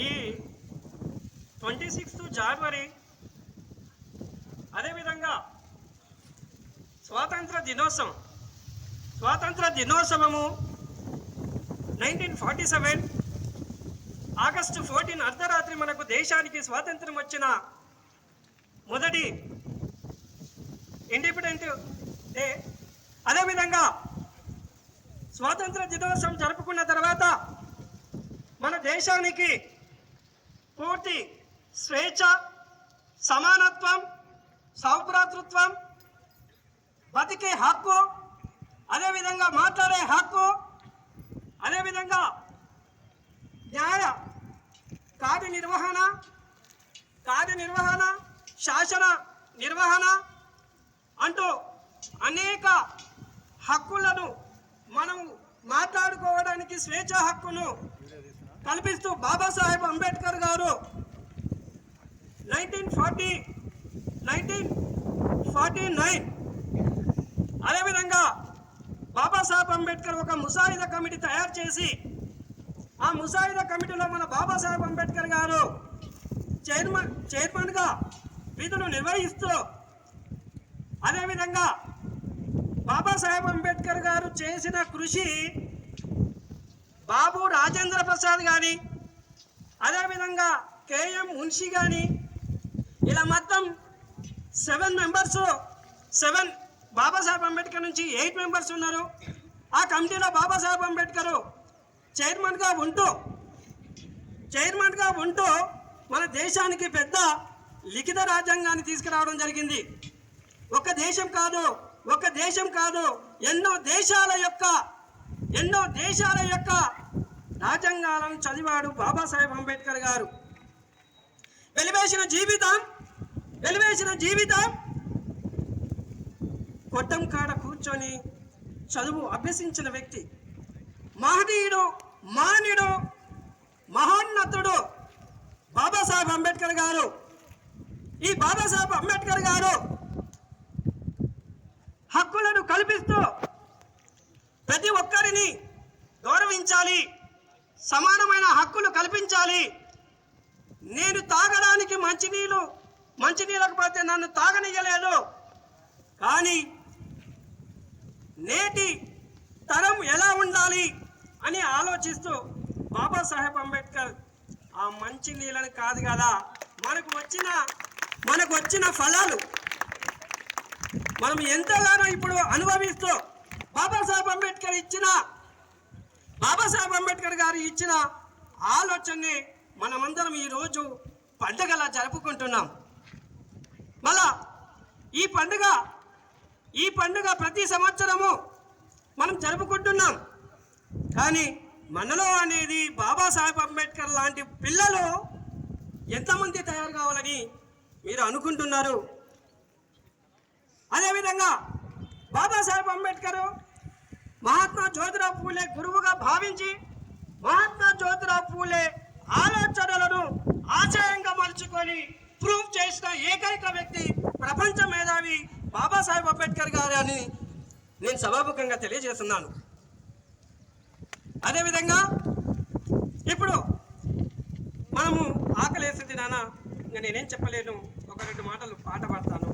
ఈ 26 జనవరి అదేవిధంగా స్వాతంత్ర దినోత్సవము 1947 ఆగస్టు 14 అర్ధరాత్రి మనకు దేశానికి స్వాతంత్రం వచ్చిన మొదటి ఇండిపెండెంట్ డే. అదేవిధంగా స్వాతంత్ర దినోత్సవం జరుపుకున్న తర్వాత మన దేశానికి పూర్తి స్వేచ్ఛ, సమానత్వం, సౌభ్రాతృత్వం, బతికే హక్కు, అదేవిధంగా మాట్లాడే హక్కు, అదేవిధంగా న్యాయ కార్యనిర్వహణ, శాసన నిర్వహణ అంటూ అనేక హక్కులను మనం మాట్లాడుకోవడానికి స్వేచ్ఛ హక్కును కల్పిస్తూ బాబాసాహెబ్ అంబేద్కర్ గారు 1949 అదేవిధంగా బాబాసాహెబ్ అంబేద్కర్ ఒక ముసాయిదా కమిటీ తయారు చేసి ఆ ముసాయిదా కమిటీలో మన బాబాసాహెబ్ అంబేద్కర్ గారు చైర్మన్గా విధులు నిర్వహిస్తూ, అదేవిధంగా బాబాసాహెబ్ అంబేద్కర్ గారు చేసిన కృషి బాబు రాజేంద్ర ప్రసాద్ కానీ, అదేవిధంగా కేఎం మున్షి కానీ, ఇలా మొత్తం 7 మెంబర్స్, బాబాసాహెబ్ అంబేద్కర్ నుంచి 8 మెంబర్స్ ఉన్నారు. ఆ కమిటీలో బాబాసాహెబ్ అంబేద్కర్ చైర్మన్గా ఉంటూ మన దేశానికి పెద్ద లిఖిత రాజ్యాంగాన్ని తీసుకురావడం జరిగింది. ఒక దేశం కాదు ఎన్నో దేశాల యొక్క రాజ్యాంగాలను చదివాడు బాబాసాహెబ్ అంబేద్కర్ గారు. వెలివేసిన జీవితం కొట్టం కాడ కూర్చొని చదువు అభ్యసించిన వ్యక్తి, మహనీయుడు, మాన్యుడు, మహోన్నతుడు బాబాసాహెబ్ అంబేద్కర్ గారు. ఈ బాబాసాహెబ్ అంబేద్కర్ గారు హక్కులను కల్పిస్తూ ప్రతి ఒక్కరిని గౌరవించాలి, సమానమైన హక్కులు కల్పించాలి. నేను తాగడానికి మంచినీళ్ళకు పోతే నన్ను తాగనియ్యలేదు, కానీ నేటి తరం ఎలా ఉండాలి అని ఆలోచిస్తూ బాబాసాహెబ్ అంబేద్కర్ ఆ మంచి నీళ్ళని కాదు కదా, మనకు వచ్చిన ఫలాలు మనం ఎంతగానో ఇప్పుడు అనుభవిస్తూ బాబాసాహెబ్ అంబేద్కర్ గారు ఇచ్చిన ఆలోచనని మనమందరం ఈరోజు పండుగలా జరుపుకుంటున్నాం. మళ్ళా ఈ పండుగ ప్రతి సంవత్సరము మనం జరుపుకుంటున్నాం. కానీ మనలో అనేది బాబాసాహెబ్ అంబేద్కర్ లాంటి పిల్లలు ఎంతమంది తయారు కావాలని మీరు అనుకుంటున్నారు? అదేవిధంగా బాబాసాహెబ్ అంబేద్కర్ మహాత్మా జ్యోతిరావు పూలే గురువుగా భావించి మహాత్మా జ్యోతిరావు పూలే ఆలోచనలను ఆశయంగా మలుచుకొని ప్రూవ్ చేసిన ఏకైక వ్యక్తి, ప్రపంచ మేధావి బాబాసాహెబ్ అంబేద్కర్ గారు అని నేను సభాముఖంగా తెలియజేస్తున్నాను. అదేవిధంగా ఇప్పుడు మనము ఆకలేసింది నాన్న, ఇంకా నేనేం చెప్పలేను, 1-2 మాటలు పాట పాడతాను.